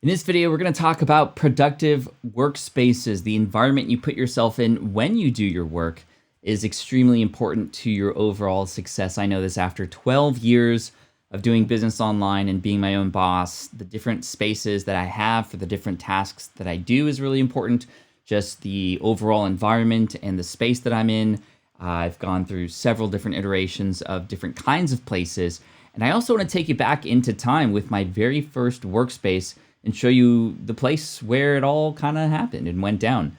In this video, we're going to talk about productive workspaces. The environment you put yourself in when you do your work is extremely important to your overall success. I know this after 12 years of doing business online and being my own boss. The different spaces that I have for the different tasks that I do is really important. Just the overall environment and the space that I'm in. I've gone through several different iterations of different kinds of places. And I also want to take you back into time with my very first workspace and show you the place where it all kind of happened and went down.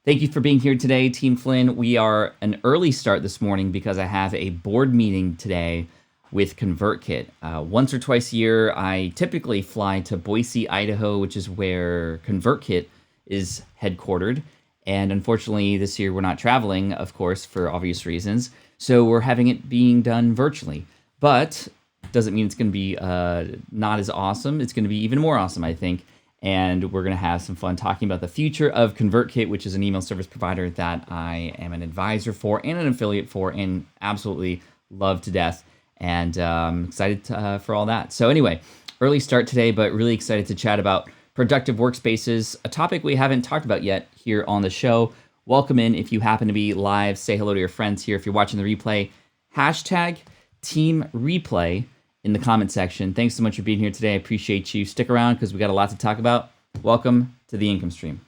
Thank you for being here today, Team Flynn. We are an early start this morning because I have a board meeting today with ConvertKit. Once or twice a year, I typically fly to Boise, Idaho, which is where ConvertKit is headquartered. And unfortunately, this year we're not traveling, of course, for obvious reasons. So we're having it being done virtually. But doesn't mean it's going to be not as awesome. It's going to be even more awesome, I think. And we're going to have some fun talking about the future of ConvertKit, which is an email service provider that I am an advisor for and an affiliate for and absolutely love to death. And excited for all that. So anyway, early start today, but really excited to chat about productive workspaces, a topic we haven't talked about yet here on the show. Welcome in if you happen to be live. Say hello to your friends here. If you're watching the replay, hashtag Team Replay in the comment section. Thanks so much for being here today. I appreciate you. Stick around because we got a lot to talk about. Welcome to the income stream.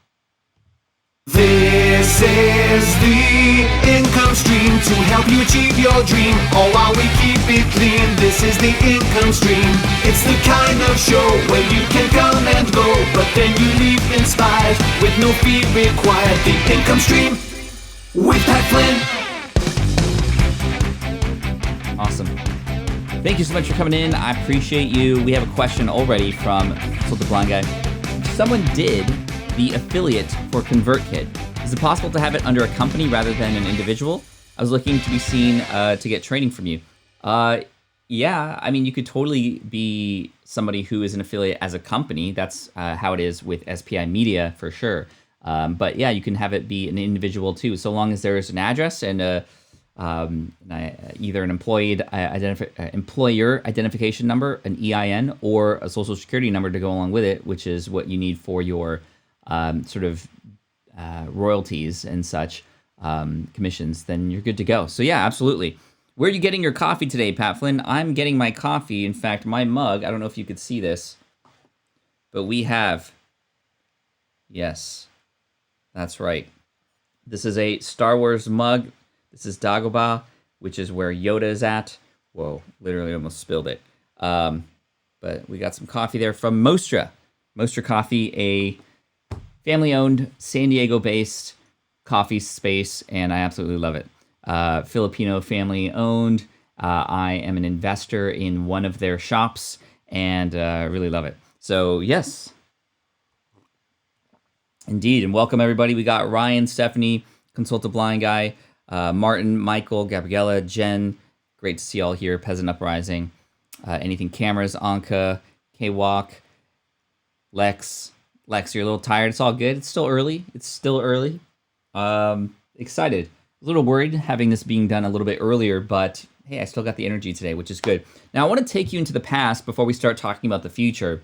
This is the income stream to help you achieve your dream, all while we keep it clean. This is the income stream. It's the kind of show where you can come and go, but then you leave inspired with no fee required. The income stream with Pat Flynn. Awesome. Thank you so much for coming in. I appreciate you. We have a question already from Consult the Blind Guy. Someone did the affiliate for ConvertKit. Is it possible to have it under a company rather than an individual? I was looking to be seen to get training from you. Yeah, I mean, you could totally be somebody who is an affiliate as a company. That's how it is with SPI Media for sure. But yeah, you can have it be an individual too, so long as there is an address and either an employer identification number, an EIN, or a social security number to go along with it, which is what you need for your royalties and such, commissions, then you're good to go. So yeah, absolutely. Where are you getting your coffee today, Pat Flynn? I'm getting my coffee. In fact, my mug, I don't know if you could see this, but we have, yes, that's right. This is a Star Wars mug. This is Dagobah, which is where Yoda is at. Whoa, literally almost spilled it. But we got some coffee there from Mostra. Mostra Coffee, a family-owned, San Diego-based coffee space, and I absolutely love it. Filipino family-owned. I am an investor in one of their shops, and really love it. So, yes. Indeed, and welcome everybody. We got Ryan, Stephanie, Consult the Blind Guy, Martin, Michael, Gabriella, Jen. Great to see you all here. Peasant Uprising. Anything Cameras, Anka, K-Walk, Lex, you're a little tired. It's all good. It's still early. Excited. A little worried having this being done a little bit earlier, but hey, I still got the energy today, which is good. Now, I want to take you into the past before we start talking about the future,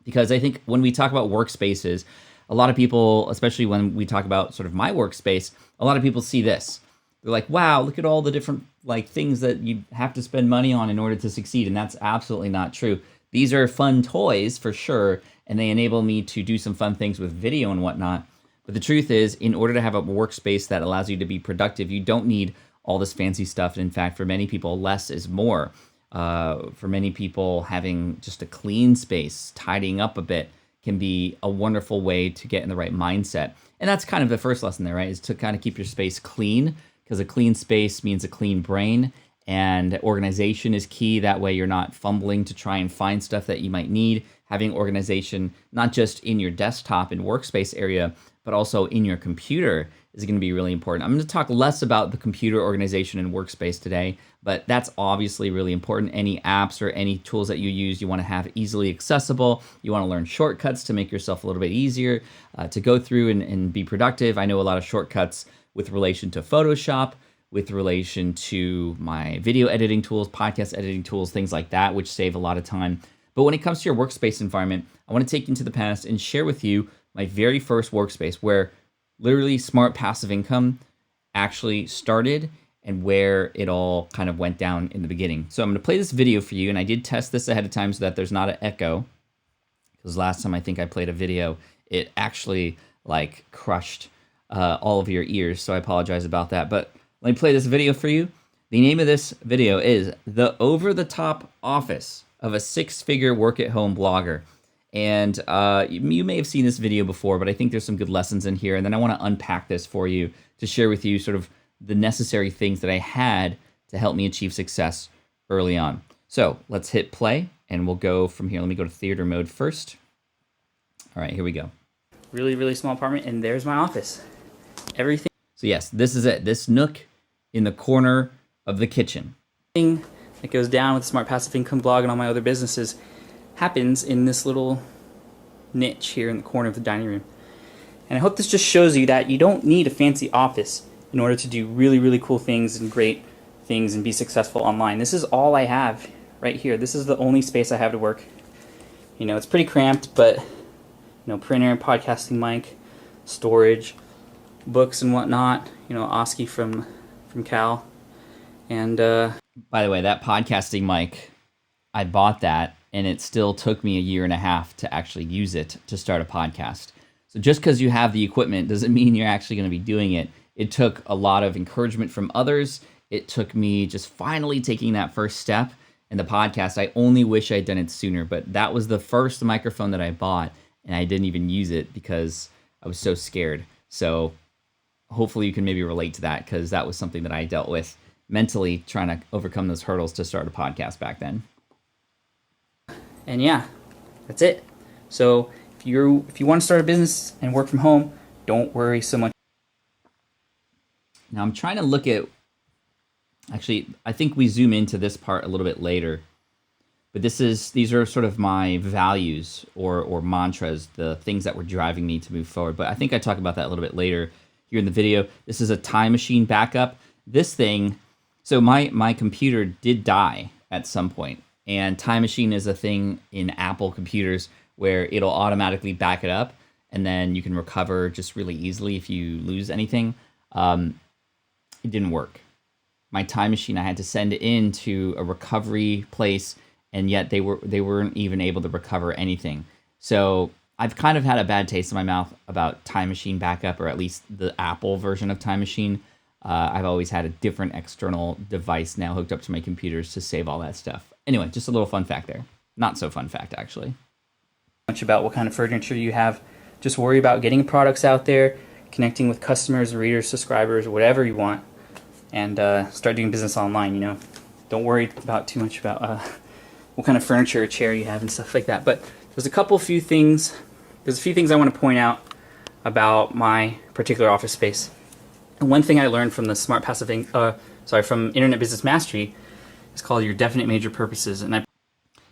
because I think when we talk about workspaces, a lot of people, especially when we talk about sort of my workspace, a lot of people see this. They're like, wow, look at all the different things that you have to spend money on in order to succeed. And that's absolutely not true. These are fun toys for sure, and they enable me to do some fun things with video and whatnot. But the truth is, in order to have a workspace that allows you to be productive, you don't need all this fancy stuff. And in fact, for many people, less is more. For many people, having just a clean space, tidying up a bit, can be a wonderful way to get in the right mindset. And that's kind of the first lesson there, right? Is to kind of keep your space clean, because a clean space means a clean brain, and organization is key. That way you're not fumbling to try and find stuff that you might need. Having organization, not just in your desktop and workspace area, but also in your computer is going to be really important. I'm going to talk less about the computer organization and workspace today, but that's obviously really important. Any apps or any tools that you use, you want to have easily accessible. You want to learn shortcuts to make yourself a little bit easier to go through and be productive. I know a lot of shortcuts with relation to Photoshop, with relation to my video editing tools, podcast editing tools, things like that, which save a lot of time. But when it comes to your workspace environment, I want to take you into the past and share with you my very first workspace where literally smart passive income actually started and where it all kind of went down in the beginning. So I'm going to play this video for you, and I did test this ahead of time so that there's not an echo, because last time I think I played a video, it actually like crushed all of your ears, so I apologize about that. But let me play this video for you. The name of this video is The Over-the-Top Office of a Six-Figure Work-at-Home Blogger. And you may have seen this video before, but I think there's some good lessons in here. And then I want to unpack this for you to share with you sort of the necessary things that I had to help me achieve success early on. So let's hit play and we'll go from here. Let me go to theater mode first. All right, here we go. Really, really small apartment, and there's my office. Everything So yes, this is it. This nook in the corner of the kitchen. that goes down with Smart Passive Income blog and all my other businesses happens in this little niche here in the corner of the dining room. And I hope this just shows you that you don't need a fancy office in order to do really, really cool things and great things and be successful online. This is all I have right here. This is the only space I have to work. You know, it's pretty cramped, but printer, podcasting mic, storage, books and whatnot. Oski from Cal. And By the way, that podcasting mic, I bought that and it still took me a year and a half to actually use it to start a podcast. So just because you have the equipment doesn't mean you're actually going to be doing it. It took a lot of encouragement from others. It took me just finally taking that first step. And the podcast, I only wish I'd done it sooner, but that was the first microphone that I bought and I didn't even use it because I was so scared. So hopefully you can maybe relate to that, because that was something that I dealt with mentally, trying to overcome those hurdles to start a podcast back then. And yeah, that's it. So if you want to start a business and work from home, don't worry so much. Now I'm trying to look at, actually, I think we zoom into this part a little bit later, but these are sort of my values or mantras, the things that were driving me to move forward. But I think I talk about that a little bit later here in the video. This is a time machine backup. This thing, so my computer did die at some point, and time machine is a thing in Apple computers where it'll automatically back it up and then you can recover just really easily if you lose anything. It didn't work. My time machine, I had to send it into a recovery place, and yet they weren't even able to recover anything. So I've kind of had a bad taste in my mouth about time machine backup, or at least the Apple version of time machine. I've always had a different external device now hooked up to my computers to save all that stuff. Anyway, just a little fun fact there. Not so fun fact, actually. Much about what kind of furniture you have. Just worry about getting products out there, connecting with customers, readers, subscribers, whatever you want, and start doing business online. Don't worry about too much about what kind of furniture or chair you have and stuff like that. But there's a few things I want to point out about my particular office space. And one thing I learned from the Smart Passive from Internet Business Mastery is called your definite major purposes.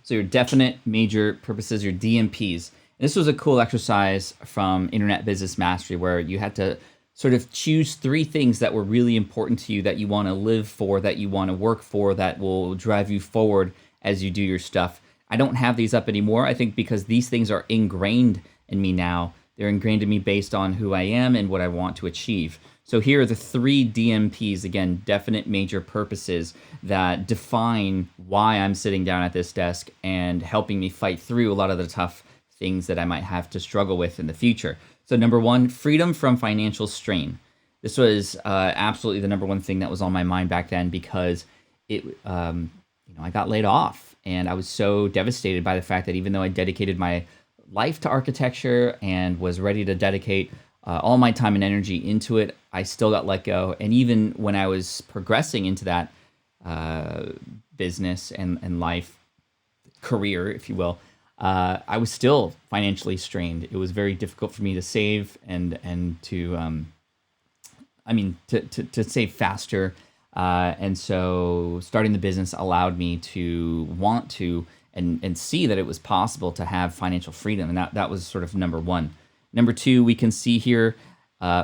So your definite major purposes, your DMPs. And this was a cool exercise from Internet Business Mastery where you had to sort of choose 3 things that were really important to you, that you want to live for, that you want to work for, that will drive you forward as you do your stuff. I don't have these up anymore, I think, because these things are ingrained in me now. They're ingrained in me based on who I am and what I want to achieve. So here are the 3 DMPs, again, definite major purposes, that define why I'm sitting down at this desk and helping me fight through a lot of the tough things that I might have to struggle with in the future. So number 1, freedom from financial strain. This was absolutely the number 1 thing that was on my mind back then, because I got laid off, and I was so devastated by the fact that even though I dedicated my life to architecture and was ready to dedicate all my time and energy into it, I still got let go. And even when I was progressing into that business and life career, if you will, I was still financially strained. It was very difficult for me to save and to save faster. And so starting the business allowed me to want to and see that it was possible to have financial freedom. And that was sort of number 1. Number 2, we can see here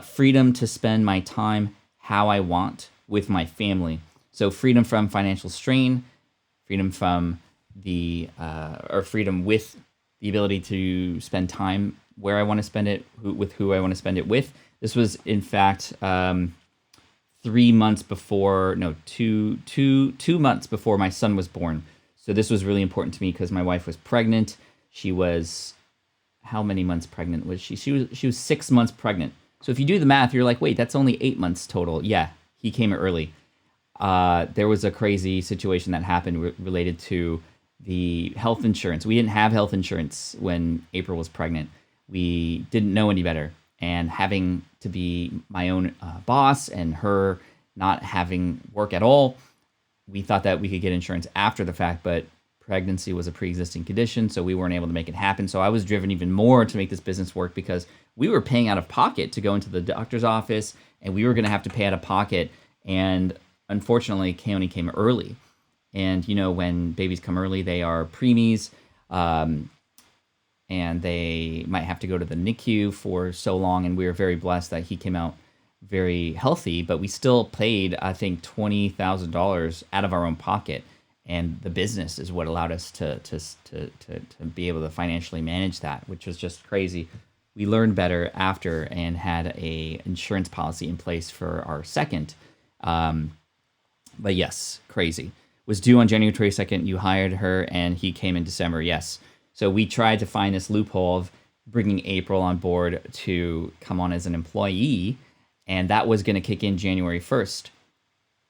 freedom to spend my time how I want with my family. So freedom from financial strain, freedom from the or freedom with the ability to spend time where I want to spend it, with who I want to spend it with. This was, in fact, 3 months before, no, two months before my son was born. So this was really important to me because my wife was pregnant. She was, how many months pregnant was she? She was 6 months pregnant. So if you do the math, you're like, wait, that's only 8 months total. Yeah, he came early. There was a crazy situation that happened related to the health insurance. We didn't have health insurance when April was pregnant. We didn't know any better. And having to be my own boss and her not having work at all, we thought that we could get insurance after the fact, but pregnancy was a pre-existing condition, so we weren't able to make it happen. So I was driven even more to make this business work because we were paying out of pocket to go into the doctor's office, and we were going to have to pay out of pocket. And unfortunately, Keone came early. And, you know, when babies come early, they are preemies, and they might have to go to the NICU for so long. And we were very blessed that he came out very healthy, but we still paid, I think, $20,000 out of our own pocket. And the business is what allowed us to be able to financially manage that, which was just crazy. We learned better after and had a insurance policy in place for our second. But yes, crazy. Was due on January 22nd. You hired her, and he came in December. Yes. So we tried to find this loophole of bringing April on board to come on as an employee, and that was going to kick in January 1st.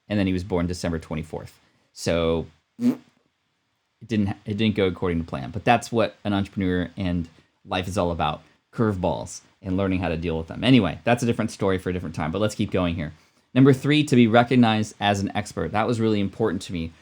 And then he was born December 24th. So it didn't go according to plan. But that's what an entrepreneur and life is all about. Curveballs and learning how to deal with them. Anyway, that's a different story for a different time, but let's keep going here. Number 3, to be recognized as an expert. That was really important to me.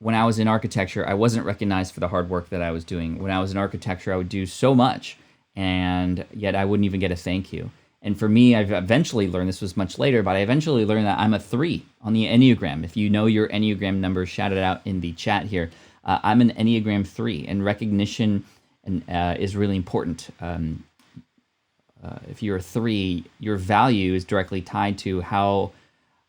When I was in architecture, I wasn't recognized for the hard work that I was doing. When I was in architecture, I would do so much, and yet I wouldn't even get a thank you. And for me, I've eventually learned, this was much later, but I eventually learned that I'm a 3 on the Enneagram. If you know your Enneagram number, shout it out in the chat here. I'm an Enneagram 3, and recognition is really important. If you're a 3, your value is directly tied to how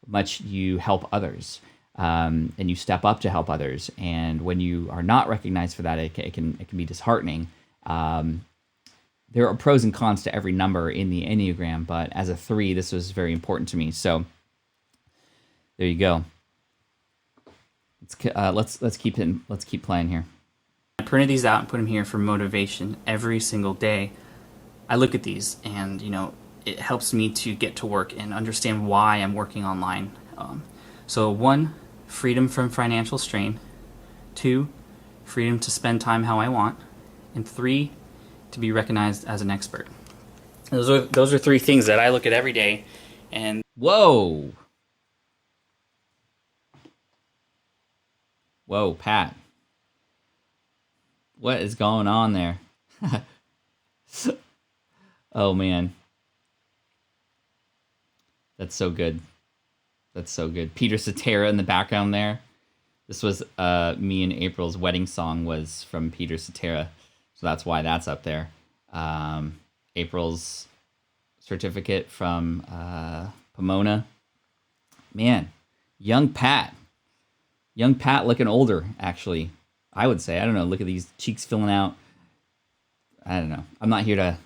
much you help others, and you step up to help others. And when you are not recognized for that, it can be disheartening. There are pros and cons to every number in the Enneagram, but as a 3, this was very important to me. So there you go. Let's keep playing here. I printed these out and put them here for motivation every single day. I look at these, and it helps me to get to work and understand why I'm working online. So 1, freedom from financial strain. 2, freedom to spend time how I want. And 3, to be recognized as an expert. Those are 3 things that I look at every day. And whoa, Pat, what is going on there? Oh man, that's so good. That's so good. Peter Cetera in the background there. This was me and April's wedding song was from Peter Cetera. So that's why that's up there. April's certificate from Pomona. Man, young Pat looking older, actually, I would say. I don't know. Look at these cheeks filling out. I don't know. I'm not here to...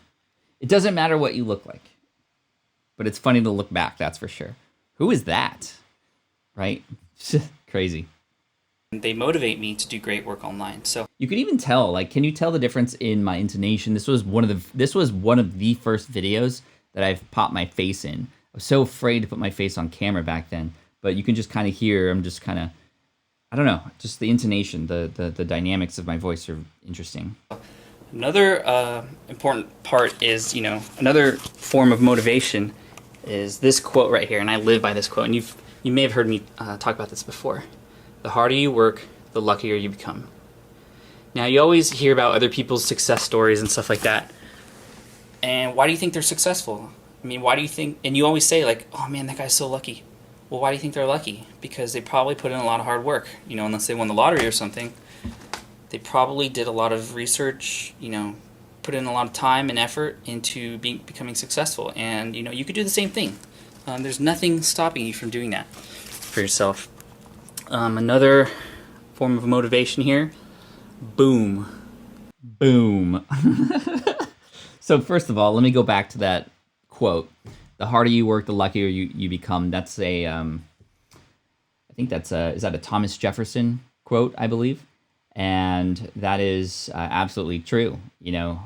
It doesn't matter what you look like. But it's funny to look back, that's for sure. Who is that? Right? Crazy. They motivate me to do great work online. So you can even tell, like, can you tell the difference in my intonation? This was one of the first videos that I've popped my face in. I was so afraid to put my face on camera back then, but you can just kind of hear, I'm just kind of, I don't know, just the intonation, the dynamics of my voice are interesting. Another important part is, another form of motivation is this quote right here, and I live by this quote, and you may have heard me talk about this before. The harder you work, the luckier you become. Now, you always hear about other people's success stories and stuff like that. And why do you think they're successful? I mean, why do you think, and you always say like, oh man, that guy's so lucky. Well, why do you think they're lucky? Because they probably put in a lot of hard work. Unless they won the lottery or something, they probably did a lot of research, put in a lot of time and effort into becoming successful. And, you could do the same thing. There's nothing stopping you from doing that for yourself. Another form of motivation here Boom. Boom. So first of all, let me go back to that quote. The harder you work, the luckier you become. That's I think is that a Thomas Jefferson quote, I believe. And that is absolutely true.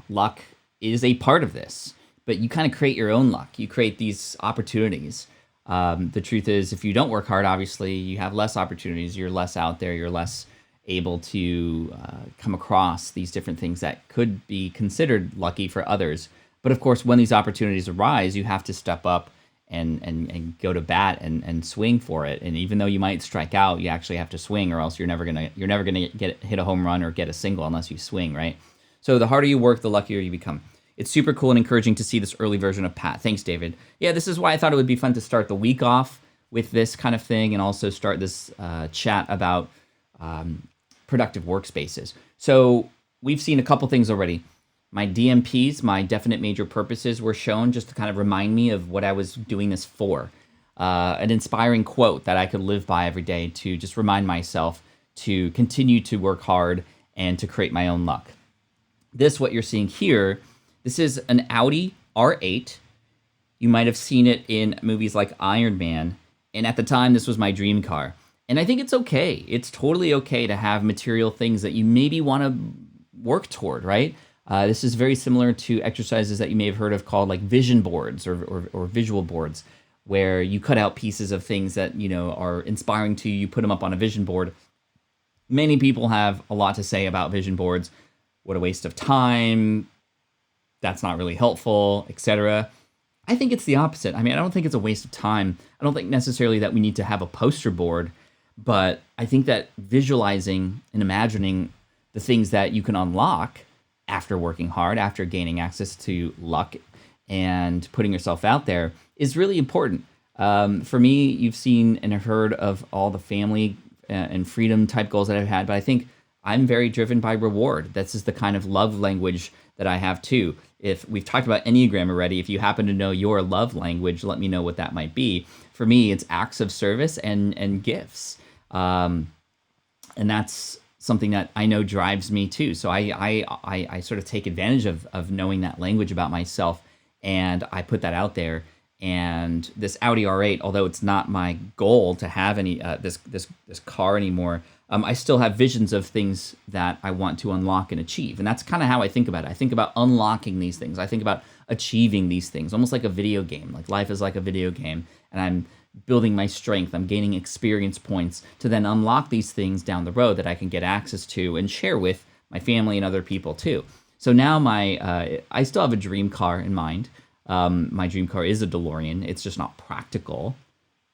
Luck is a part of this, but you kind of create your own luck. You create these opportunities. The truth is, if you don't work hard, obviously, you have less opportunities. You're less out there. You're less able to come across these different things that could be considered lucky for others. But of course, when these opportunities arise, you have to step up and go to bat and swing for it. And even though you might strike out, you actually have to swing, or else you're never gonna hit a home run or get a single unless you swing, right? So the harder you work, the luckier you become. It's super cool and encouraging to see this early version of Pat. Thanks, David. Yeah, this is why I thought it would be fun to start the week off with this kind of thing, and also start this chat about productive workspaces. So we've seen a couple things already. My DMPs, my definite major purposes, were shown just to kind of remind me of what I was doing this for. An inspiring quote that I could live by every day to just remind myself to continue to work hard and to create my own luck. What you're seeing here, this is an Audi R8. You might have seen it in movies like Iron Man. And at the time, this was my dream car. And I think it's okay. It's totally okay to have material things that you maybe want to work toward, right? This is very similar to exercises that you may have heard of called like vision boards or visual boards, where you cut out pieces of things that, are inspiring to you. You put them up on a vision board. Many people have a lot to say about vision boards. What a waste of time. That's not really helpful, etc. I think it's the opposite. I don't think it's a waste of time. I don't think necessarily that we need to have a poster board, but I think that visualizing and imagining the things that you can unlock after working hard, after gaining access to luck and putting yourself out there is really important. For me, you've seen and heard of all the family and freedom type goals that I've had, but I think I'm very driven by reward. This is the kind of love language that I have too. If we've talked about Enneagram already, if you happen to know your love language, let me know what that might be. For me, it's acts of service and gifts. And that's something that I know drives me too. So I sort of take advantage of knowing that language about myself, and I put that out there. And this Audi R8, although it's not my goal to have any this car anymore, I still have visions of things that I want to unlock and achieve. And that's kind of how I think about it. I think about unlocking these things. I think about achieving these things, almost like a video game. Like life is like a video game, and I'm building my strength. I'm gaining experience points to then unlock these things down the road that I can get access to and share with my family and other people too. So now I still have a dream car in mind. My dream car is a DeLorean. It's just not practical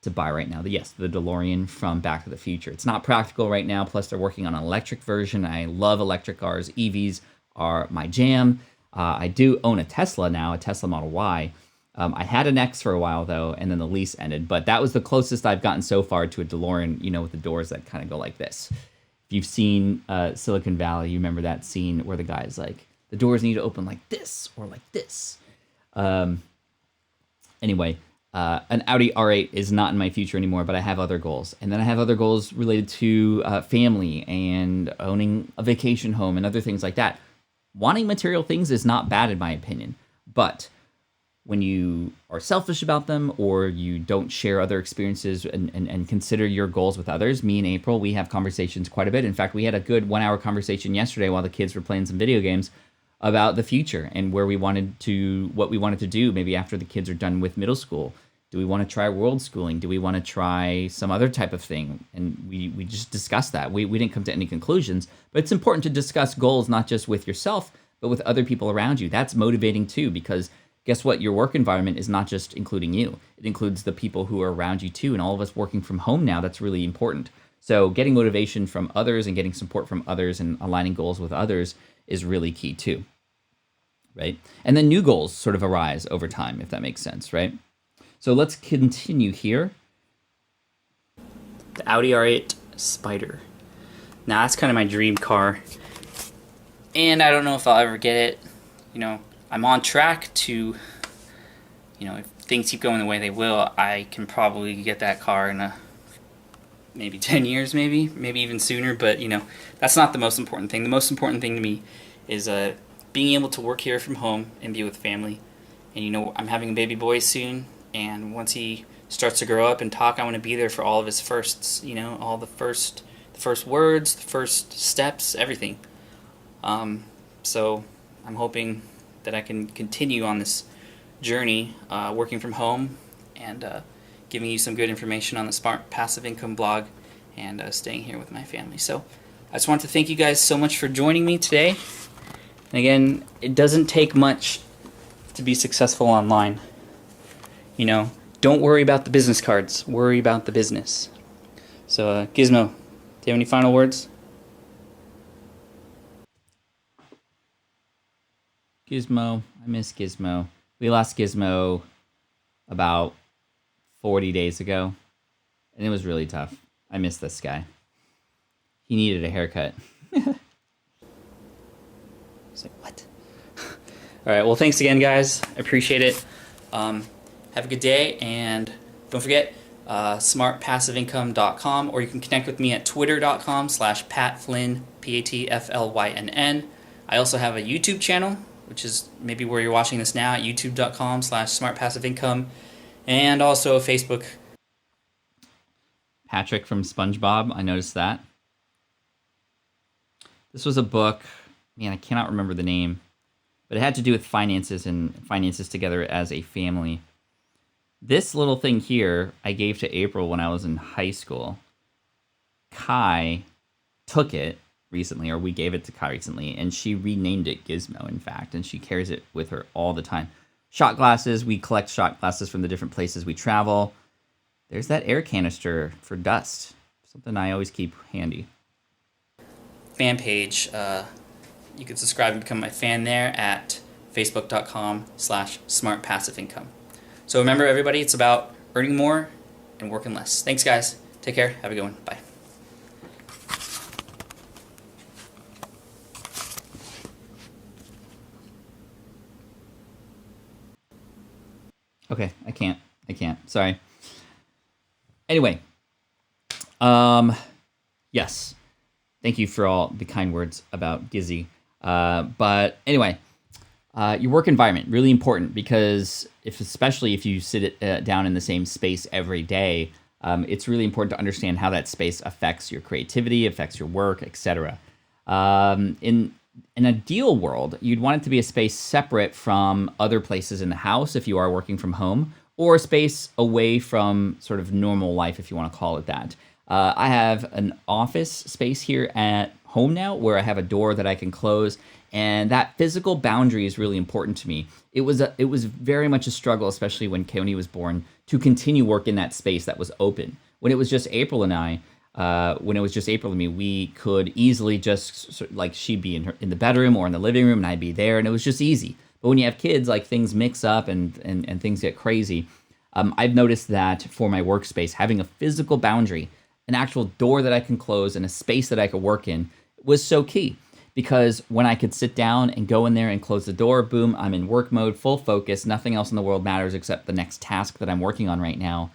to buy right now. Yes, the DeLorean from Back to the Future. It's not practical right now. Plus, they're working on an electric version. I love electric cars. EVs are my jam. I do own a Tesla now, a Tesla Model Y. I had an X for a while, though, and then the lease ended. But that was the closest I've gotten so far to a DeLorean, with the doors that kind of go like this. If you've seen Silicon Valley, you remember that scene where the guy's like, the doors need to open like this or like this. Anyway, an Audi R8 is not in my future anymore, but I have other goals. And then I have other goals related to family and owning a vacation home and other things like that. Wanting material things is not bad in my opinion, but when you are selfish about them or you don't share other experiences and consider your goals with others, me and April, we have conversations quite a bit. In fact, we had a good 1-hour conversation yesterday while the kids were playing some video games about the future and what we wanted to do maybe after the kids are done with middle school. Do we want to try world schooling? Do we want to try some other type of thing? And we just discussed that. We didn't come to any conclusions, but it's important to discuss goals not just with yourself, but with other people around you. That's motivating too, because guess what? Your work environment is not just including you. It includes the people who are around you too. And all of us working from home now, that's really important. So getting motivation from others and getting support from others and aligning goals with others is really key too, right? And then new goals sort of arise over time, if that makes sense, right? So let's continue here. The Audi R8 Spider. Now that's kind of my dream car. And I don't know if I'll ever get it. I'm on track to, if things keep going the way they will, I can probably get that car in maybe 10 years, maybe even sooner. But that's not the most important thing. The most important thing to me is being able to work here from home and be with family. And I'm having a baby boy soon, and once he starts to grow up and talk, I want to be there for all of his firsts. All the first words, the first steps, everything. So I'm hoping that I can continue on this journey, working from home and giving you some good information on the Smart Passive Income blog and staying here with my family. So I just want to thank you guys so much for joining me today. And again, it doesn't take much to be successful online. Don't worry about the business cards. Worry about the business. So, Gizmo, do you have any final words? Gizmo, I miss Gizmo. We lost Gizmo about 40 days ago, and it was really tough. I miss this guy. He needed a haircut. It's like, what? All right, well, thanks again, guys. I appreciate it. Have a good day, and don't forget smartpassiveincome.com, or you can connect with me at twitter.com/PatFlynn, PATFLYNN. I also have a YouTube channel, which is maybe where you're watching this now, at youtube.com/smartpassiveincome, and also Facebook. Patrick from SpongeBob, I noticed that. This was a book, man, I cannot remember the name, but it had to do with finances and finances together as a family. This little thing here, I gave to April when I was in high school. Kai took it recently, or we gave it to Kai recently, and she renamed it Gizmo, in fact, and she carries it with her all the time. Shot glasses, we collect shot glasses from the different places we travel. There's that air canister for dust, something I always keep handy. Fan page, you can subscribe and become my fan there at facebook.com/smartpassiveincome. So remember, everybody, it's about earning more and working less. Thanks, guys. Take care. Have a good one. Bye. Okay, I can't. Sorry. Anyway, yes. Thank you for all the kind words about Gizzy. But anyway, your work environment, really important, because especially if you sit down in the same space every day, it's really important to understand how that space affects your creativity, affects your work, etc. In an ideal world, you'd want it to be a space separate from other places in the house if you are working from home, or a space away from sort of normal life, if you want to call it that. I have an office space here at home now where I have a door that I can close, and that physical boundary is really important to me. It was very much a struggle, especially when Keone was born, to continue work in that space that was open. When it was just April and I, we could easily just, like, she'd be in the bedroom or in the living room, and I'd be there, and it was just easy. But when you have kids, like, things mix up and things get crazy. I've noticed that for my workspace, having a physical boundary, an actual door that I can close, and a space that I could work in was so key. Because when I could sit down and go in there and close the door, boom, I'm in work mode, full focus, nothing else in the world matters except the next task that I'm working on right now.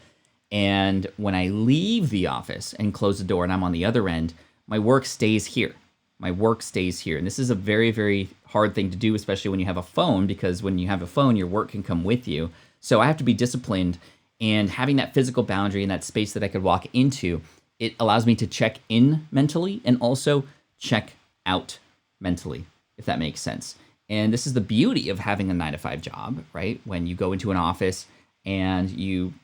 And when I leave the office and close the door and I'm on the other end, my work stays here. My work stays here. And this is a very, very hard thing to do, especially when you have a phone, because when you have a phone, your work can come with you. So I have to be disciplined, and having that physical boundary and that space that I could walk into, it allows me to check in mentally and also check out mentally, if that makes sense. And this is the beauty of having a 9-to-5 job, right? When you go into an office and you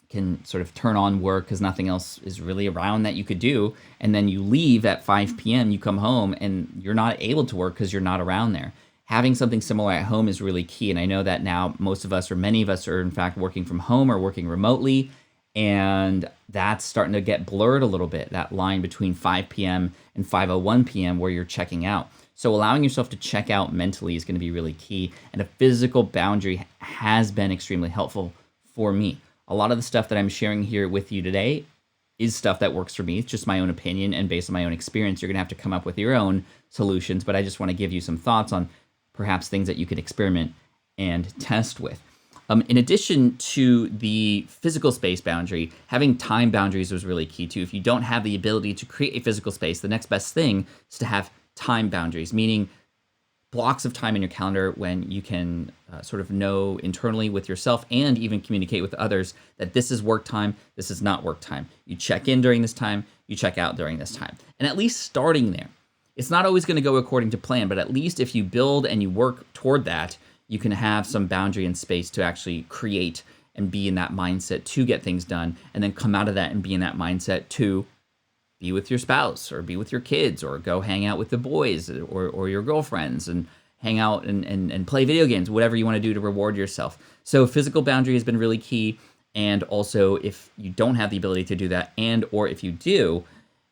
can sort of turn on work because nothing else is really around that you could do, and then you leave at 5 p.m., you come home and you're not able to work because you're not around there. Having something similar at home is really key, and I know that now most of us, or many of us, are in fact working from home or working remotely, and that's starting to get blurred a little bit, that line between 5 p.m. and 5:01 p.m. where you're checking out. So allowing yourself to check out mentally is going to be really key, and a physical boundary has been extremely helpful for me. A lot of the stuff that I'm sharing here with you today is stuff that works for me. It's just my own opinion, and based on my own experience, you're going to have to come up with your own solutions, but I just want to give you some thoughts on perhaps things that you can experiment and test with. In addition to the physical space boundary, having time boundaries was really key too. If you don't have the ability to create a physical space, the next best thing is to have time boundaries, meaning blocks of time in your calendar when you can sort of know internally with yourself and even communicate with others that this is work time, this is not work time. You check in during this time, you check out during this time. And at least starting there. It's not always going to go according to plan, but at least if you build and you work toward that, you can have some boundary and space to actually create and be in that mindset to get things done, and then come out of that and be in that mindset to be with your spouse or be with your kids or go hang out with the boys or your girlfriends and hang out and play video games, whatever you want to do to reward yourself. So physical boundary has been really key. And also if you don't have the ability to do that, and or if you do,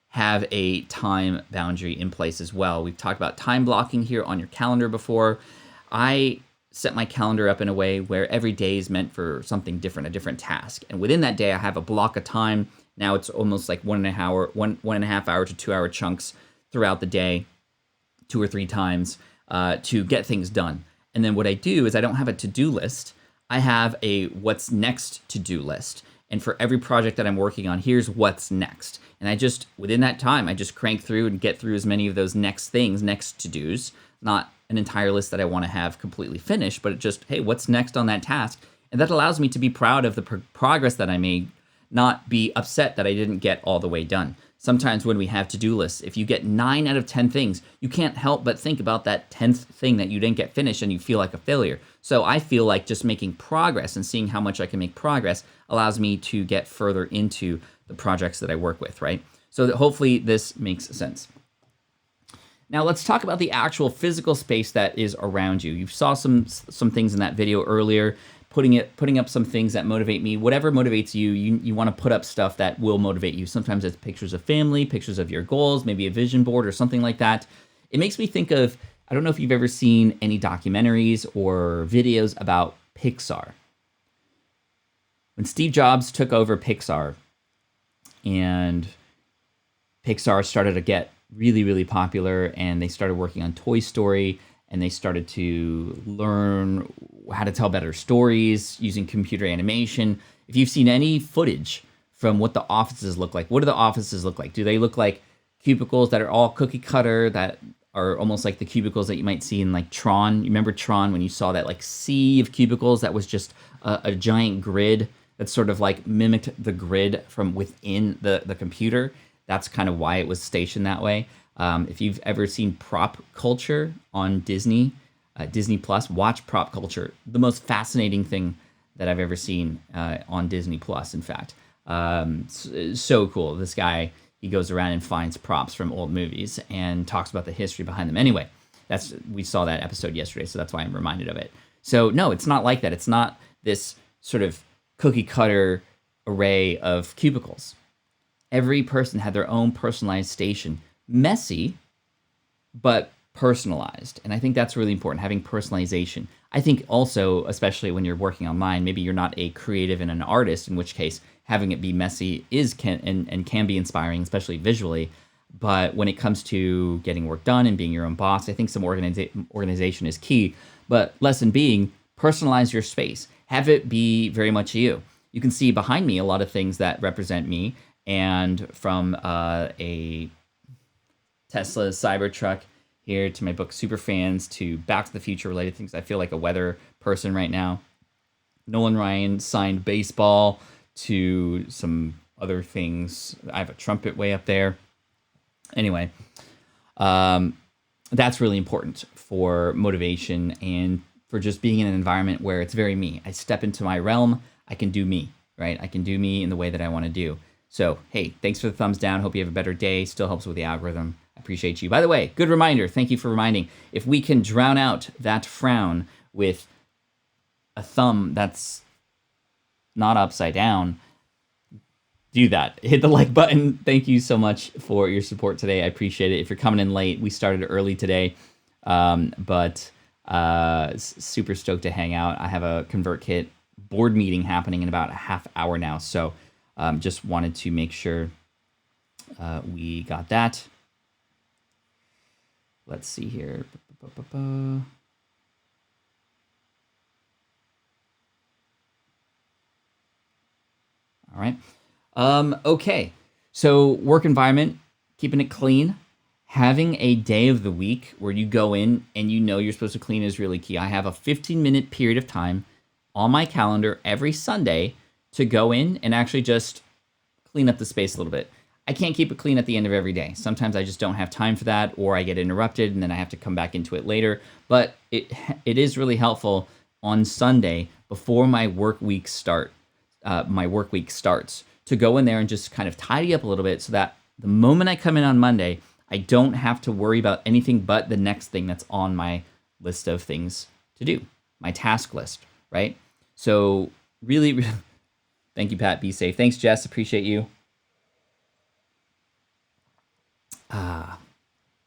have a time boundary in place as well. We've talked about time blocking here on your calendar before. I set my calendar up in a way where every day is meant for something different, a different task. And within that day, I have a block of time. Now it's almost like 1.5 hour to 2 hour chunks throughout the day, 2 or 3 times to get things done. And then what I do is I don't have a to-do list. I have a what's next to-do list. And for every project that I'm working on, here's what's next. And I just, within that time, I just crank through and get through as many of those next things, next to-dos, not an entire list that I want to have completely finished, but it just, hey, what's next on that task? And that allows me to be proud of the progress that I made, not be upset that I didn't get all the way done. Sometimes when we have to-do lists, if you get 9 out of 10 things, you can't help but think about that 10th thing that you didn't get finished and you feel like a failure. So I feel like just making progress and seeing how much I can make progress allows me to get further into the projects that I work with, right? So that hopefully this makes sense. Now let's talk about the actual physical space that is around you. You saw some things in that video earlier, putting up some things that motivate me. Whatever motivates you, you want to put up stuff that will motivate you. Sometimes it's pictures of family, pictures of your goals, maybe a vision board or something like that. It makes me think of, I don't know if you've ever seen any documentaries or videos about Pixar. When Steve Jobs took over Pixar and Pixar started to get really, really popular, and they started working on Toy Story, and they started to learn how to tell better stories using computer animation. If you've seen any footage from what the offices look like, what do the offices look like? Do they look like cubicles that are all cookie cutter, that are almost like the cubicles that you might see in like Tron? You remember Tron when you saw that like sea of cubicles that was just a giant grid that sort of like mimicked the grid from within the computer? That's kind of why it was stationed that way. If you've ever seen prop culture on Disney Plus, watch prop culture. The most fascinating thing that I've ever seen on Disney Plus, in fact. So cool. This guy, he goes around and finds props from old movies and talks about the history behind them. Anyway, we saw that episode yesterday, so that's why I'm reminded of it. So no, it's not like that. It's not this sort of cookie cutter array of cubicles. Every person had their own personalized station. Messy, but personalized. And I think that's really important, having personalization. I think also, especially when you're working online, maybe you're not a creative and an artist, in which case having it be messy can be inspiring, especially visually. But when it comes to getting work done and being your own boss, I think some organization is key. But lesson being, personalize your space. Have it be very much you. You can see behind me a lot of things that represent me. And from a Tesla Cybertruck here to my book Superfans to Back to the Future related things. I feel like a weather person right now. Nolan Ryan signed baseball to some other things. I have a trumpet way up there. Anyway, that's really important for motivation and for just being in an environment where it's very me. I step into my realm. I can do me, right? I can do me in the way that I want to do. So, hey, thanks for the thumbs down. Hope you have a better day. Still helps with the algorithm. I appreciate you. By the way, good reminder. Thank you for reminding. If we can drown out that frown with a thumb that's not upside down, do that. Hit the like button. Thank you so much for your support today. I appreciate it. If you're coming in late, we started early today, but super stoked to hang out. I have a ConvertKit board meeting happening in about a half hour now, so just wanted to make sure we got that. Let's see here. Okay. So work environment, keeping it clean. Having a day of the week where you go in and you know you're supposed to clean is really key. I have a 15-minute period of time on my calendar every Sunday to go in and actually just clean up the space a little bit. I can't keep it clean at the end of every day. Sometimes I just don't have time for that, or I get interrupted and then I have to come back into it later. But it is really helpful on Sunday before my work week starts to go in there and just kind of tidy up a little bit so that the moment I come in on Monday, I don't have to worry about anything but the next thing that's on my list of things to do, my task list, right? So really, thank you, Pat. Be safe. Thanks, Jess. Appreciate you.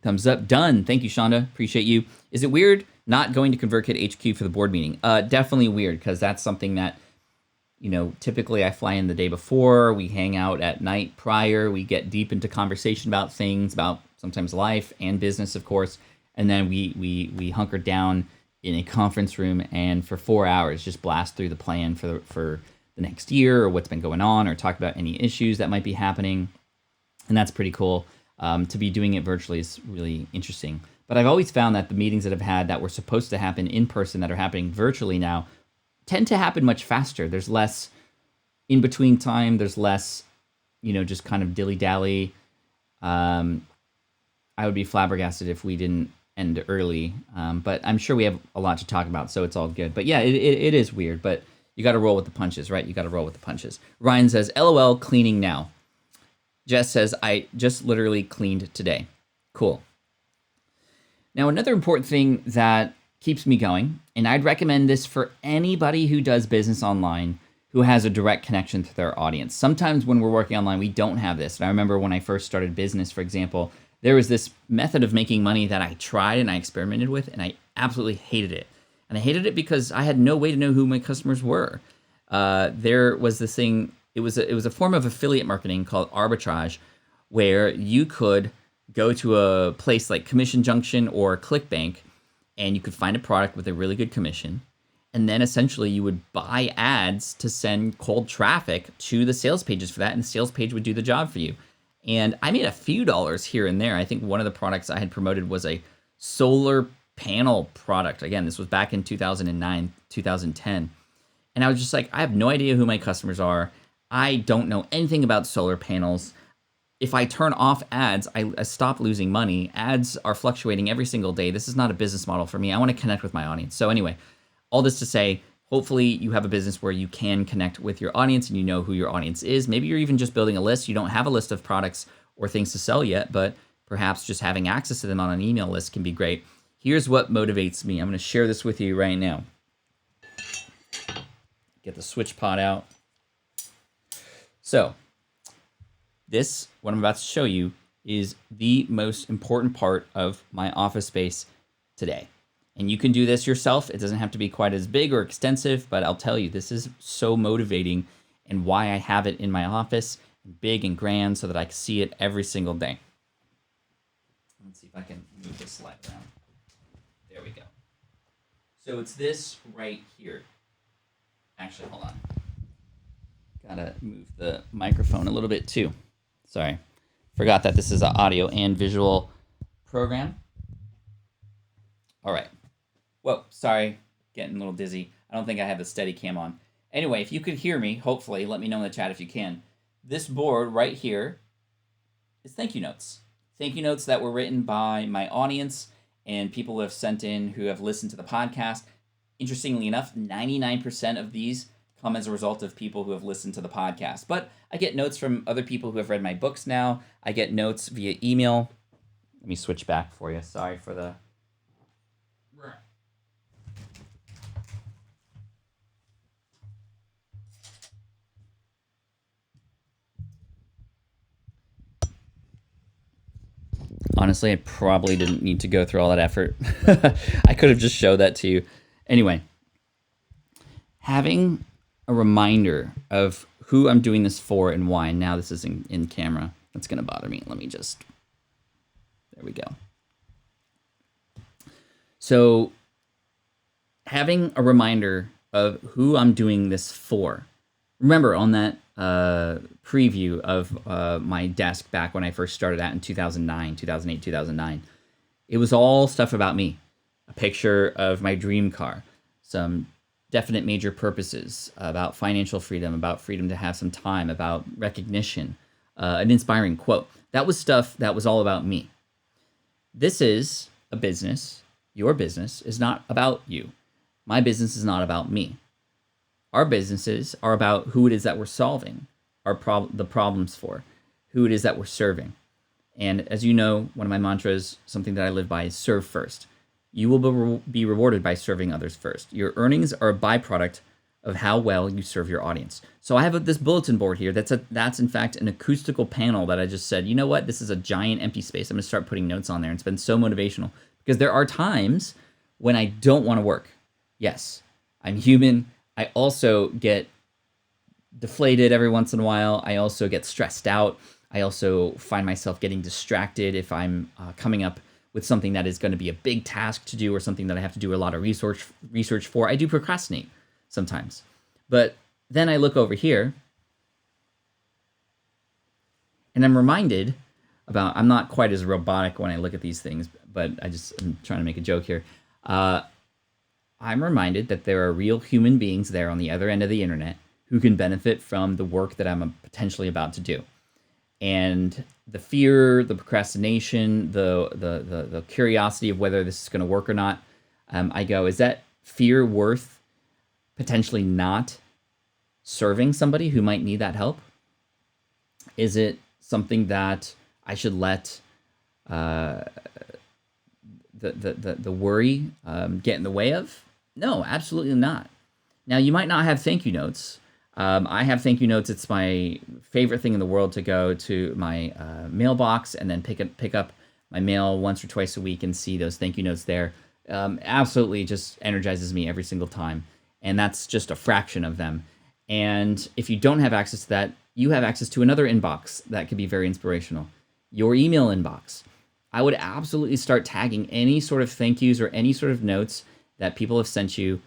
Thumbs up. Done. Thank you, Shonda. Appreciate you. Is it weird not going to ConvertKit HQ for the board meeting? Definitely weird, because that's something that, typically I fly in the day before. We hang out at night prior. We get deep into conversation about things, about sometimes life and business, of course. And then we hunker down in a conference room and for 4 hours just blast through the plan for the next year, or what's been going on, or talk about any issues that might be happening. And that's pretty cool. To be doing it virtually is really interesting. But I've always found that the meetings that I've had that were supposed to happen in person that are happening virtually now tend to happen much faster. There's less in between time. There's less, just kind of dilly-dally. I would be flabbergasted if we didn't end early. But I'm sure we have a lot to talk about, so it's all good. But yeah, it is weird, but you got to roll with the punches, right? You got to roll with the punches. Ryan says, LOL, cleaning now. Jess says, I just literally cleaned today. Cool. Now, another important thing that keeps me going, and I'd recommend this for anybody who does business online who has a direct connection to their audience. Sometimes when we're working online, we don't have this. And I remember when I first started business, for example, there was this method of making money that I tried and I experimented with, and I absolutely hated it. And I hated it because I had no way to know who my customers were. There was this thing. It was a form of affiliate marketing called arbitrage, where you could go to a place like Commission Junction or ClickBank, and you could find a product with a really good commission, and then essentially you would buy ads to send cold traffic to the sales pages for that, and the sales page would do the job for you. And I made a few dollars here and there. I think one of the products I had promoted was a solar panel product. Again, this was back in 2009, 2010. And I was just like, I have no idea who my customers are. I don't know anything about solar panels. If I turn off ads, I stop losing money. Ads are fluctuating every single day. This is not a business model for me. I want to connect with my audience. So anyway, all this to say, hopefully you have a business where you can connect with your audience and you know who your audience is. Maybe you're even just building a list. You don't have a list of products or things to sell yet, but perhaps just having access to them on an email list can be great. Here's what motivates me. I'm going to share this with you right now. Get the switch pod out. So this, what I'm about to show you, is the most important part of my office space today. And you can do this yourself. It doesn't have to be quite as big or extensive, but I'll tell you, this is so motivating and why I have it in my office, big and grand, so that I can see it every single day. Let's see if I can move this slide around. There we go. So it's this right here. Actually, hold on. Gotta move the microphone a little bit too. Sorry. Forgot that this is an audio and visual program. All right. Whoa, sorry. Getting a little dizzy. I don't think I have the steady cam on. Anyway, if you could hear me, hopefully, let me know in the chat if you can. This board right here is thank you notes. Thank you notes that were written by my audience and people who have sent in who have listened to the podcast. Interestingly enough, 99% of these come as a result of people who have listened to the podcast. But I get notes from other people who have read my books now. I get notes via email. Let me switch back for you. Sorry for the... Honestly, I probably didn't need to go through all that effort. I could have just showed that to you. Anyway, having a reminder of who I'm doing this for and why. Now this is in camera. That's going to bother me. Let me just... There we go. So having a reminder of who I'm doing this for Remember on that preview of my desk back when I first started out in 2009, 2008, 2009, it was all stuff about me. A picture of my dream car, some definite major purposes about financial freedom, about freedom to have some time, about recognition, an inspiring quote. That was stuff that was all about me. This is a business. Your business is not about you. My business is not about me. Our businesses are about who it is that we're solving the problems for, who it is that we're serving. And as you know, one of my mantras, something that I live by, is serve first. You will be rewarded by serving others first. Your earnings are a byproduct of how well you serve your audience. So I have this bulletin board here. That's in fact an acoustical panel that I just said, you know what? This is a giant empty space. I'm gonna start putting notes on there. And it's been so motivational because there are times when I don't want to work. Yes, I'm human. I also get deflated every once in a while. I also get stressed out. I also find myself getting distracted if I'm coming up with something that is going to be a big task to do or something that I have to do a lot of research for. I do procrastinate sometimes. But then I look over here and I'm reminded about, I'm not quite as robotic when I look at these things, but I'm trying to make a joke here. I'm reminded that there are real human beings there on the other end of the internet who can benefit from the work that I'm potentially about to do. And the fear, the procrastination, the curiosity of whether this is going to work or not, I go, is that fear worth potentially not serving somebody who might need that help? Is it something that I should let the worry get in the way of? No, absolutely not. Now, you might not have thank you notes. I have thank you notes. It's my favorite thing in the world to go to my mailbox and then pick up my mail once or twice a week and see those thank you notes there. Absolutely just energizes me every single time. And that's just a fraction of them. And if you don't have access to that, you have access to another inbox that could be very inspirational. Your email inbox. I would absolutely start tagging any sort of thank yous or any sort of notes that people have sent you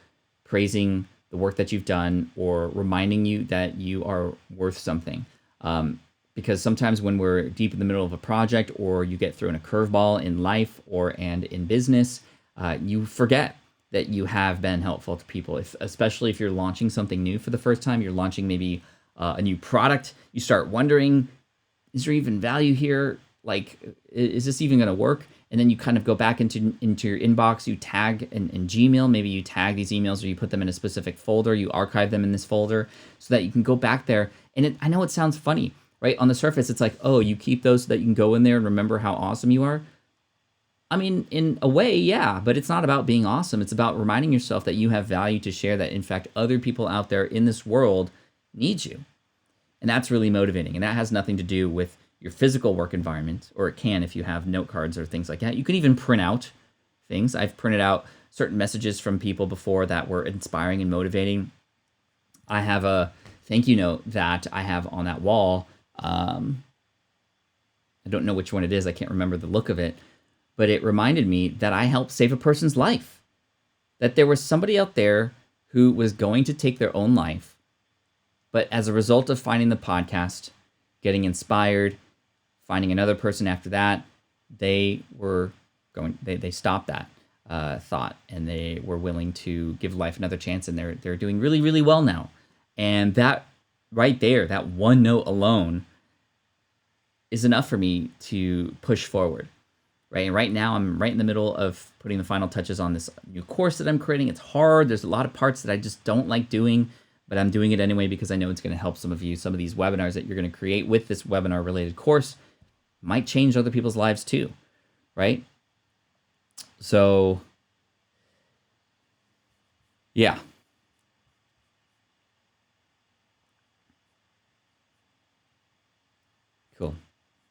praising the work that you've done or reminding you that you are worth something. Because sometimes when we're deep in the middle of a project or you get thrown a curveball in life and in business, you forget that you have been helpful to people. Especially if you're launching something new for the first time, you're launching maybe a new product, you start wondering, is there even value here? Like, is this even gonna work? And then you kind of go back into your inbox, you tag in Gmail, maybe you tag these emails or you put them in a specific folder, you archive them in this folder so that you can go back there. And I know it sounds funny, right? On the surface, it's like, oh, you keep those so that you can go in there and remember how awesome you are. I mean, in a way, yeah, but it's not about being awesome. It's about reminding yourself that you have value to share, that in fact, other people out there in this world need you. And that's really motivating. And that has nothing to do with your physical work environment, or it can if you have note cards or things like that. You can even print out things. I've printed out certain messages from people before that were inspiring and motivating. I have a thank you note that I have on that wall. I don't know which one it is. I can't remember the look of it, but it reminded me that I helped save a person's life, that there was somebody out there who was going to take their own life, but as a result of finding the podcast, getting inspired, finding another person after that, they stopped that thought and they were willing to give life another chance, and they're doing really, really well now. And that right there, that one note alone is enough for me to push forward, right? And right now I'm right in the middle of putting the final touches on this new course that I'm creating. It's hard. There's a lot of parts that I just don't like doing, but I'm doing it anyway because I know it's going to help some of you. Some of these webinars that you're going to create with this webinar related course might change other people's lives too, right? So, yeah. Cool.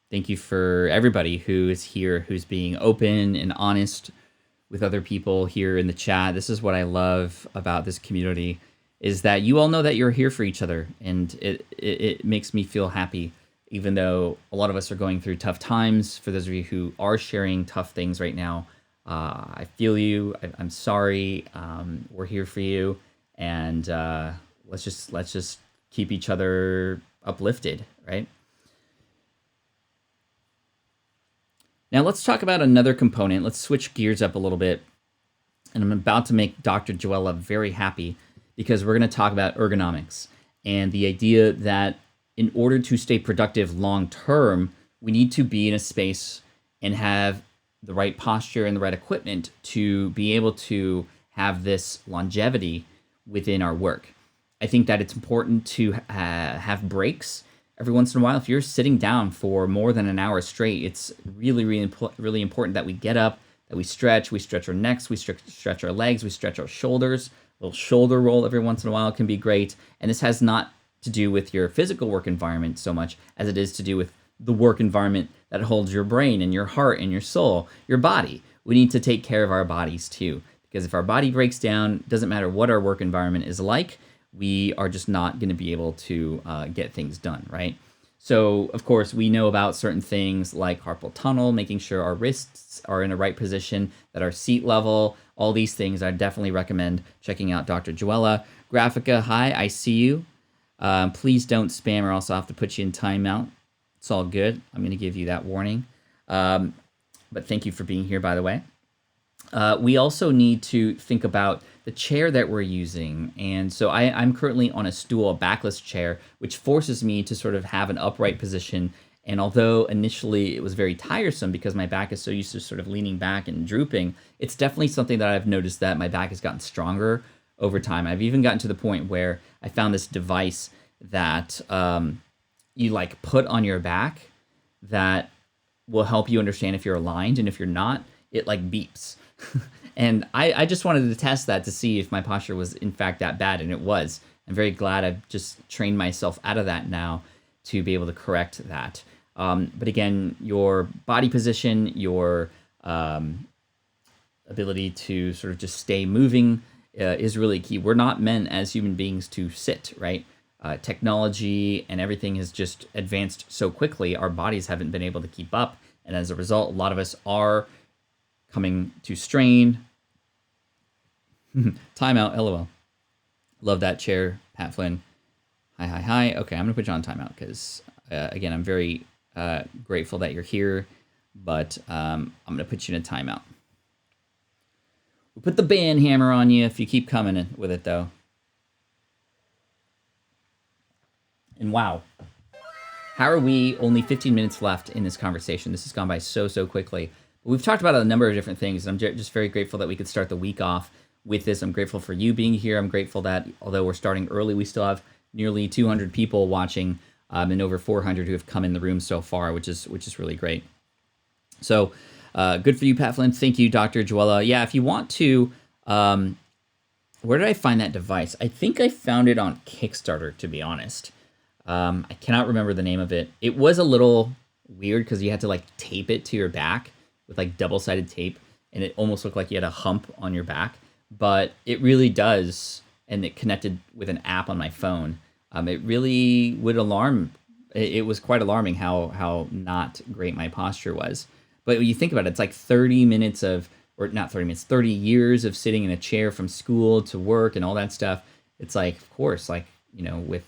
Thank you for everybody who is here, who's being open and honest with other people here in the chat. This is what I love about this community, is that you all know that you're here for each other, and it makes me feel happy, even though a lot of us are going through tough times. For those of you who are sharing tough things right now, I feel you. I'm sorry. We're here for you, and let's just keep each other uplifted, right? Now let's talk about another component. Let's switch gears up a little bit. And I'm about to make Dr. Joella very happy because we're going to talk about ergonomics and the idea that in order to stay productive long term, we need to be in a space and have the right posture and the right equipment to be able to have this longevity within our work. I think that it's important to have breaks every once in a while. If you're sitting down for more than an hour straight, it's really important that we get up, that we stretch our necks, we stretch our legs, we stretch our shoulders. A little shoulder roll every once in a while can be great. And this has not to do with your physical work environment so much as it is to do with the work environment that holds your brain and your heart and your soul, your body. We need to take care of our bodies too, because if our body breaks down, doesn't matter what our work environment is like, we are just not going to be able to get things done, right? So, of course, we know about certain things like carpal tunnel, making sure our wrists are in the right position, that our seat level, all these things. I definitely recommend checking out Dr. Joella. Graphica, hi, I see you. Please don't spam or else I'll have to put you in timeout. It's all good. I'm going to give you that warning. But thank you for being here, by the way. We also need to think about the chair that we're using. And so I'm currently on a stool, a backless chair, which forces me to sort of have an upright position. And although initially it was very tiresome because my back is so used to sort of leaning back and drooping, it's definitely something that I've noticed that my back has gotten stronger over time. I've even gotten to the point where I found this device that you like put on your back that will help you understand if you're aligned, and if you're not, it like beeps. And I just wanted to test that to see if my posture was in fact that bad, and it was. I'm very glad I've just trained myself out of that now to be able to correct that. But again, your body position, your ability to sort of just stay moving is really key. We're not meant as human beings to sit, right? Technology and everything has just advanced so quickly, our bodies haven't been able to keep up. And as a result, a lot of us are coming to strain. Timeout, LOL. Love that chair, Pat Flynn. Hi. Okay, I'm going to put you on timeout because, again, I'm very grateful that you're here, but I'm going to put you in a timeout. We'll put the band hammer on you if you keep coming with it, though. And wow, how are we only 15 minutes left in this conversation? This has gone by so quickly. But we've talked about a number of different things, and I'm just very grateful that we could start the week off with this. I'm grateful for you being here. I'm grateful that although we're starting early, we still have nearly 200 people watching and over 400 who have come in the room so far, which is really great. So good for you, Pat Flynn. Thank you, Dr. Joella. Yeah, if you want to, where did I find that device? I think I found it on Kickstarter, to be honest. I cannot remember the name of it. It was a little weird because you had to like tape it to your back with like double-sided tape, and it almost looked like you had a hump on your back, but it really does, and it connected with an app on my phone. It really would alarm. It was quite alarming how not great my posture was. But when you think about it, it's like 30 minutes of, or not 30 minutes, 30 years of sitting in a chair from school to work and all that stuff. It's like, of course, like, you know, with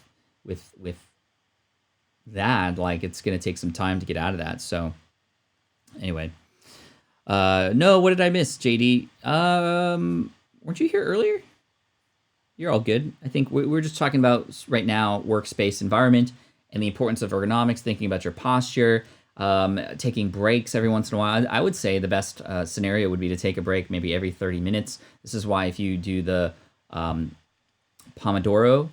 that, like, it's going to take some time to get out of that. So anyway, no, what did I miss, JD? Weren't you here earlier? You're all good. I think we're just talking about right now workspace environment and the importance of ergonomics, thinking about your posture, taking breaks every once in a while. I would say the best scenario would be to take a break maybe every 30 minutes. This is why if you do the Pomodoro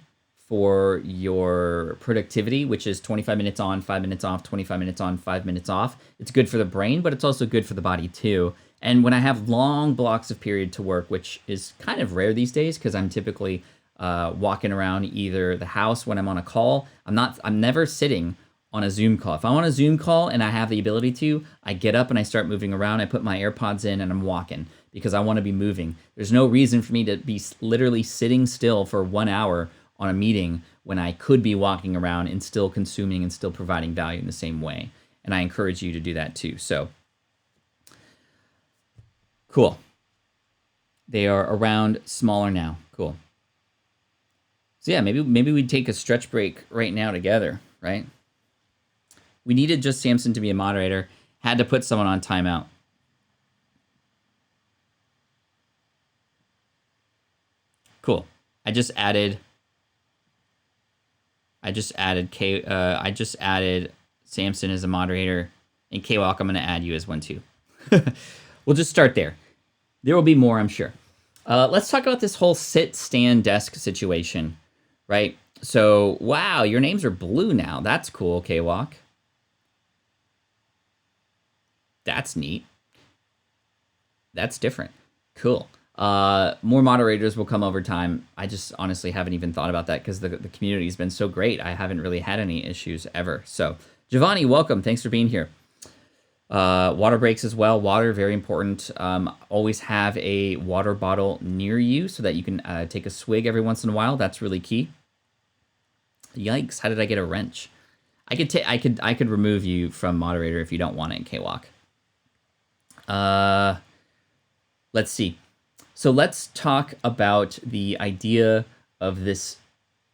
for your productivity, which is 25 minutes on, 5 minutes off, 25 minutes on, 5 minutes off, it's good for the brain, but it's also good for the body too. And when I have long blocks of period to work, which is kind of rare these days because I'm typically walking around either the house when I'm on a call. I'm never sitting on a Zoom call. If I'm on a Zoom call and I have the ability to, I get up and I start moving around. I put my AirPods in and I'm walking because I want to be moving. There's no reason for me to be literally sitting still for 1 hour on a meeting when I could be walking around and still consuming and still providing value in the same way. And I encourage you to do that too. So, cool. They are around smaller now. Cool. So yeah, maybe we'd take a stretch break right now together, right? We needed just Samson to be a moderator. Had to put someone on timeout. Cool. I just added Samson as a moderator, and K-Walk, I'm going to add you as one too. We'll just start there. There will be more, I'm sure. Let's talk about this whole sit, stand, desk situation, right? So, wow, your names are blue now. That's cool, K-Walk. That's neat. That's different. Cool. More moderators will come over time. I just honestly haven't even thought about that because the community has been so great. I haven't really had any issues ever. So, Giovanni, welcome. Thanks for being here. Water breaks as well. Water, very important. Always have a water bottle near you so that you can take a swig every once in a while. That's really key. Yikes! How did I get a wrench? I could remove you from moderator if you don't want it in K-Walk. Let's see. So let's talk about the idea of this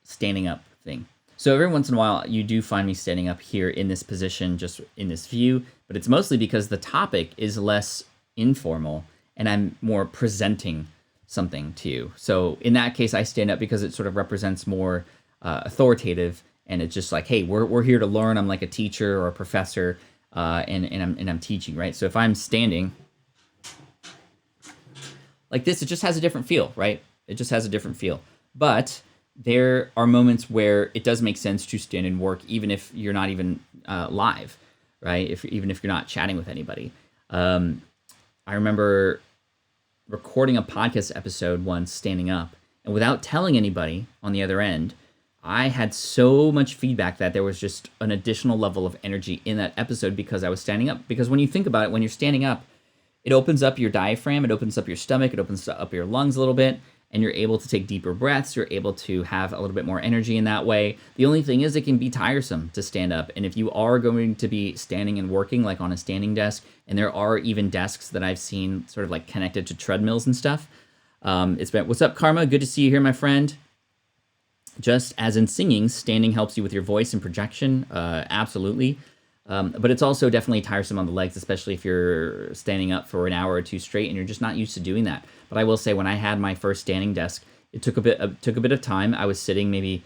standing up thing. So every once in a while, you do find me standing up here in this position, just in this view, but it's mostly because the topic is less informal and I'm more presenting something to you. So in that case, I stand up because it sort of represents more authoritative, and it's just like, hey, we're here to learn. I'm like a teacher or a professor, and I'm teaching, right? So if I'm standing like this, it just has a different feel, right? It just has a different feel. But there are moments where it does make sense to stand and work, even if you're not even live, right? Even if you're not chatting with anybody. I remember recording a podcast episode once standing up, and without telling anybody on the other end, I had so much feedback that there was just an additional level of energy in that episode because I was standing up. Because when you think about it, when you're standing up, it opens up your diaphragm, it opens up your stomach, it opens up your lungs a little bit, and you're able to take deeper breaths. You're able to have a little bit more energy in that way. The only thing is it can be tiresome to stand up. And if you are going to be standing and working like on a standing desk, and there are even desks that I've seen sort of like connected to treadmills and stuff. What's up, Karma? Good to see you here, my friend. Just as in singing, standing helps you with your voice and projection. Absolutely. But it's also definitely tiresome on the legs, especially if you're standing up for an hour or two straight and you're just not used to doing that. But I will say, when I had my first standing desk, it took a bit of time. I was sitting maybe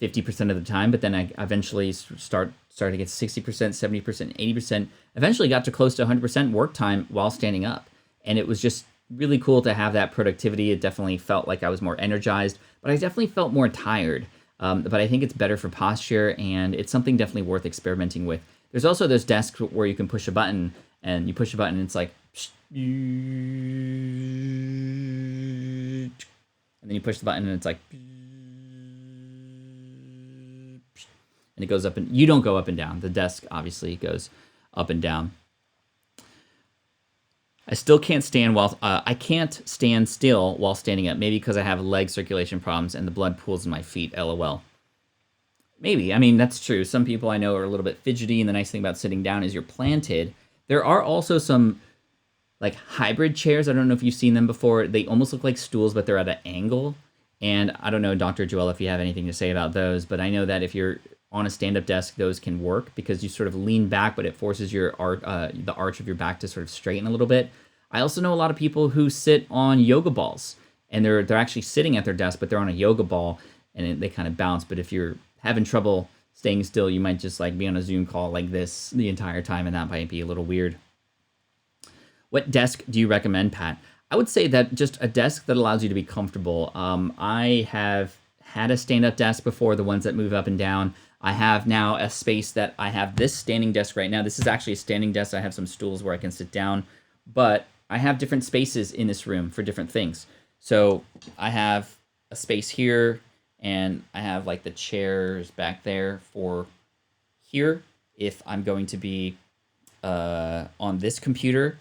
50% of the time, but then I eventually started to get 60%, 70%, 80%. Eventually got to close to 100% work time while standing up. And it was just really cool to have that productivity. It definitely felt like I was more energized, but I definitely felt more tired. But I think it's better for posture, and it's something definitely worth experimenting with. There's also those desks where you can push a button, and you push a button and it's like, and then you push the button and it's like, and it goes up, and you don't go up and down. The desk obviously goes up and down. I still can't stand I can't stand still while standing up. Maybe because I have leg circulation problems and the blood pools in my feet. LOL. Maybe. I mean, that's true. Some people I know are a little bit fidgety, and the nice thing about sitting down is you're planted. There are also some like hybrid chairs. I don't know if you've seen them before. They almost look like stools, but they're at an angle. And I don't know, Dr. Joel, if you have anything to say about those, but I know that if you're on a stand-up desk, those can work because you sort of lean back, but it forces the arch of your back to sort of straighten a little bit. I also know a lot of people who sit on yoga balls, and they're actually sitting at their desk, but they're on a yoga ball, and they kind of bounce. But if you're having trouble staying still, you might just like be on a Zoom call like this the entire time, and that might be a little weird. What desk do you recommend, Pat? I would say that just a desk that allows you to be comfortable. I have had a stand-up desk before, the ones that move up and down. I have now a space that I have this standing desk right now. This is actually a standing desk. I have some stools where I can sit down, but I have different spaces in this room for different things. So I have a space here, and I have like the chairs back there for here if I'm going to be on this computer.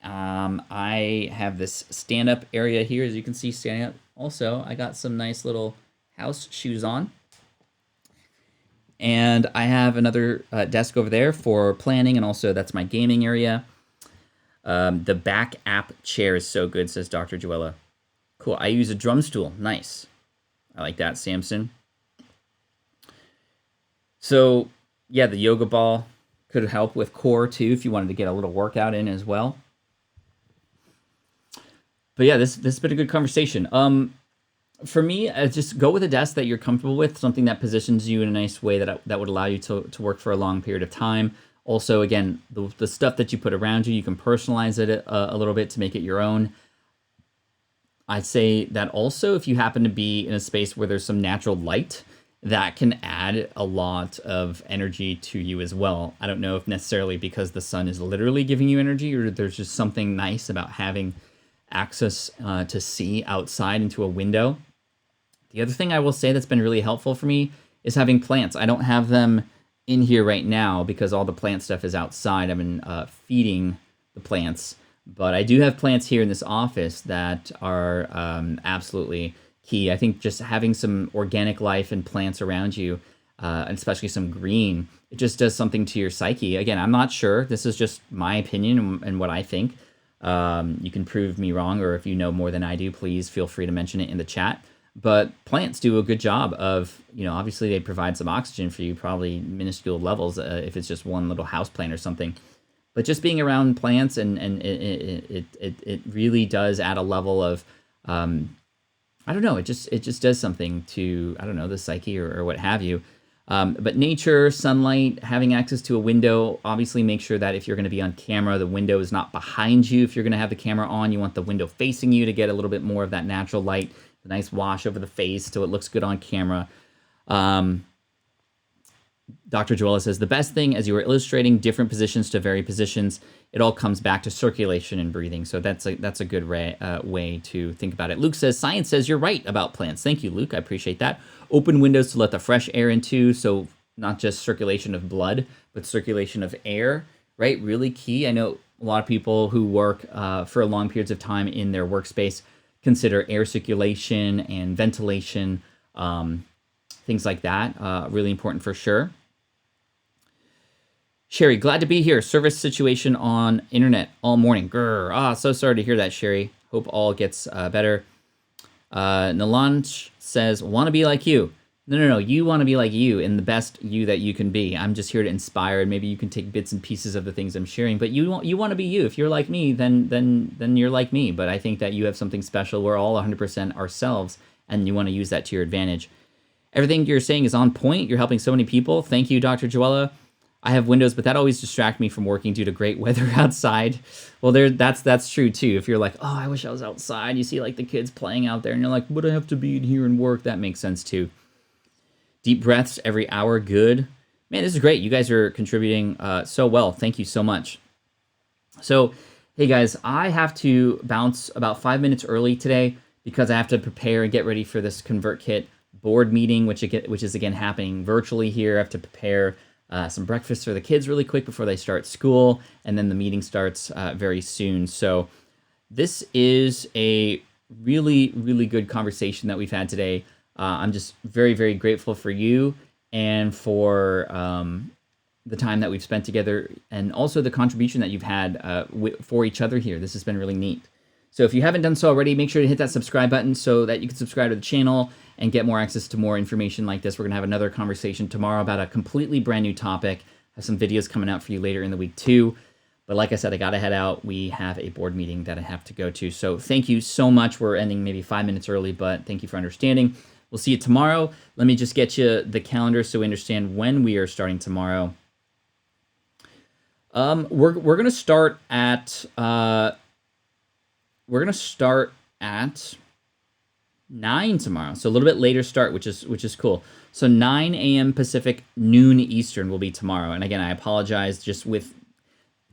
I have this stand-up area here, as you can see, standing up. Also, I got some nice little house shoes on. And I have another desk over there for planning, and also that's my gaming area. The back app chair is so good, says Dr. Joella. Cool. I use a drum stool. Nice. I like that, Samson. So yeah, the yoga ball could help with core too if you wanted to get a little workout in as well. But yeah, this has been a good conversation. For me, just go with a desk that you're comfortable with, something that positions you in a nice way that would allow you to work for a long period of time. Also, again, the stuff that you put around you can personalize it a little bit to make it your own. I'd say that also if you happen to be in a space where there's some natural light, that can add a lot of energy to you as well. I don't know if necessarily because the sun is literally giving you energy, or there's just something nice about having access to see outside into a window. The other thing I will say that's been really helpful for me is having plants. I don't have them in here right now because all the plant stuff is outside. I've been feeding the plants, but I do have plants here in this office that are absolutely key. I think just having some organic life and plants around you, and especially some green, it just does something to your psyche. Again, I'm not sure. This is just my opinion and what I think. You can prove me wrong, or if you know more than I do, please feel free to mention it in the chat. But plants do a good job of, obviously they provide some oxygen for you, probably minuscule levels if it's just one little house plant or something. But just being around plants and it really does add a level of, I don't know, it just does something to, I don't know, the psyche or what have you. But nature, sunlight, having access to a window, obviously make sure that if you're going to be on camera, the window is not behind you. If you're going to have the camera on, you want the window facing you to get a little bit more of that natural light, the nice wash over the face so it looks good on camera. Dr. Joella says, the best thing as you were illustrating different positions to vary positions, it all comes back to circulation and breathing. So that's a good way to think about it. Luke says, science says you're right about plants. Thank you, Luke. I appreciate that. Open windows to let the fresh air in too. So not just circulation of blood, but circulation of air, right? Really key. I know a lot of people who work for long periods of time in their workspace consider air circulation and ventilation, things like that. Really important for sure. Sherry, glad to be here. Service situation on internet all morning. Grr. So sorry to hear that, Sherry. Hope all gets better. Nalanch says, want to be like you. No. You want to be like you and the best you that you can be. I'm just here to inspire, and maybe you can take bits and pieces of the things I'm sharing. But you want to be you. If you're like me, then you're like me. But I think that you have something special. We're all 100% ourselves, and you want to use that to your advantage. Everything you're saying is on point. You're helping so many people. Thank you, Dr. Joella. I have windows, but that always distracts me from working due to great weather outside. Well, that's true too. If you're like, oh, I wish I was outside. You see like the kids playing out there, and you're like, would I have to be in here and work? That makes sense too. Deep breaths every hour. Good. Man, this is great. You guys are contributing so well. Thank you so much. So, hey guys, I have to bounce about 5 minutes early today because I have to prepare and get ready for this ConvertKit board meeting, which is again happening virtually here. I have to prepare some breakfast for the kids really quick before they start school, and then the meeting starts very soon. So this is a really, really good conversation that we've had today. I'm just very, very grateful for you and for the time that we've spent together, and also the contribution that you've had for each other here. This has been really neat. So if you haven't done so already, make sure to hit that subscribe button so that you can subscribe to the channel and get more access to more information like this. We're going to have another conversation tomorrow about a completely brand new topic. I have some videos coming out for you later in the week too. But like I said, I got to head out. We have a board meeting that I have to go to. So thank you so much. We're ending maybe 5 minutes early, but thank you for understanding. We'll see you tomorrow. Let me just get you the calendar so we understand when we are starting tomorrow. We're going to start at 9 tomorrow, so a little bit later start, which is cool. So 9 a.m. Pacific, noon Eastern will be tomorrow. And again, I apologize. It's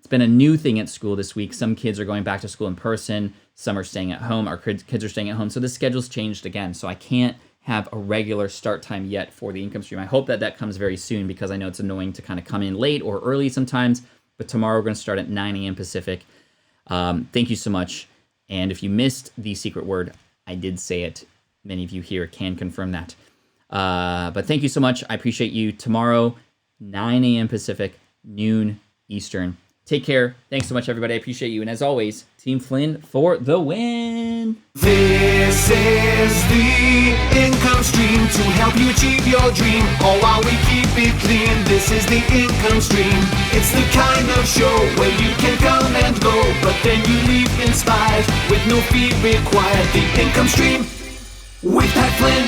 been a new thing at school this week. Some kids are going back to school in person. Some are staying at home. Our kids are staying at home. So the schedule's changed again. So I can't have a regular start time yet for the income stream. I hope that comes very soon because I know it's annoying to kind of come in late or early sometimes. But tomorrow we're going to start at 9 a.m. Pacific. Thank you so much. And if you missed the secret word, I did say it. Many of you here can confirm that. But thank you so much. I appreciate you. Tomorrow, 9 a.m. Pacific, noon Eastern. Take care. Thanks so much, everybody. I appreciate you. And as always, Team Flynn for the win. This is the income stream to help you achieve your dream. All while we keep it clean. This is the income stream. It's the kind of show where you can come and go, but then you leave inspired with no fee required. The income stream with Pat Flynn.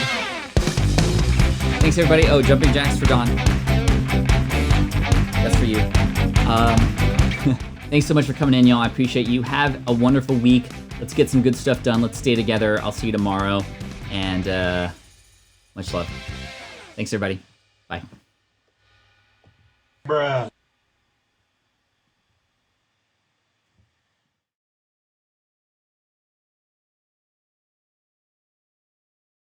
Thanks, everybody. Oh, jumping jacks for Don. That's for you. Thanks so much for coming in, y'all. I appreciate you. Have a wonderful week. Let's get some good stuff done. Let's stay together. I'll see you tomorrow. And much love. Thanks, everybody. Bye. Bruh.